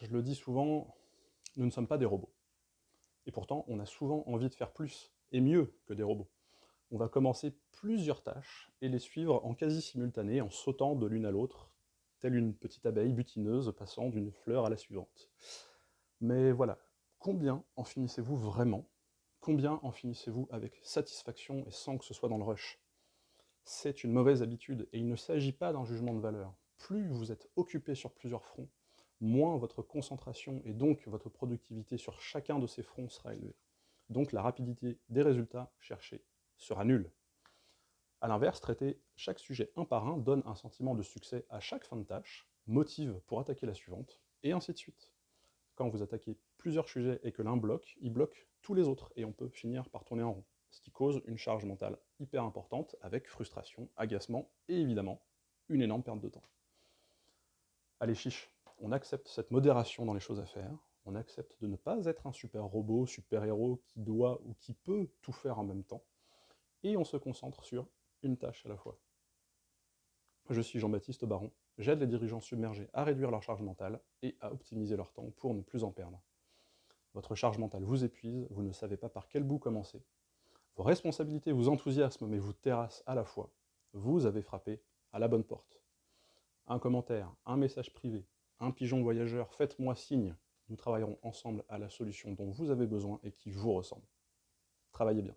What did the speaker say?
je le dis souvent, nous ne sommes pas des robots. Et pourtant, on a souvent envie de faire plus et mieux que des robots. On va commencer plusieurs tâches et les suivre en quasi-simultané, en sautant de l'une à l'autre, telle une petite abeille butineuse passant d'une fleur à la suivante. Mais voilà, combien en finissez-vous vraiment? Combien en finissez-vous avec satisfaction et sans que ce soit dans le rush? C'est une mauvaise habitude et il ne s'agit pas d'un jugement de valeur. Plus vous êtes occupé sur plusieurs fronts, moins votre concentration et donc votre productivité sur chacun de ces fronts sera élevée. Donc la rapidité des résultats cherchés sera nulle. A l'inverse, traiter chaque sujet un par un donne un sentiment de succès à chaque fin de tâche, motive pour attaquer la suivante, et ainsi de suite. Quand vous attaquez plusieurs sujets et que l'un bloque, il bloque tous les autres, et on peut finir par tourner en rond, ce qui cause une charge mentale hyper importante, avec frustration, agacement, et évidemment, une énorme perte de temps. Allez chiche, on accepte cette modération dans les choses à faire, on accepte de ne pas être un super robot, super héros qui doit ou qui peut tout faire en même temps, et on se concentre sur une tâche à la fois. Je suis Jean-Baptiste Baron, j'aide les dirigeants submergés à réduire leur charge mentale et à optimiser leur temps pour ne plus en perdre. Votre charge mentale vous épuise, vous ne savez pas par quel bout commencer. Vos responsabilités vous enthousiasment mais vous terrassent à la fois. Vous avez frappé à la bonne porte. Un commentaire, un message privé, un pigeon voyageur, faites-moi signe. Nous travaillerons ensemble à la solution dont vous avez besoin et qui vous ressemble. Travaillez bien.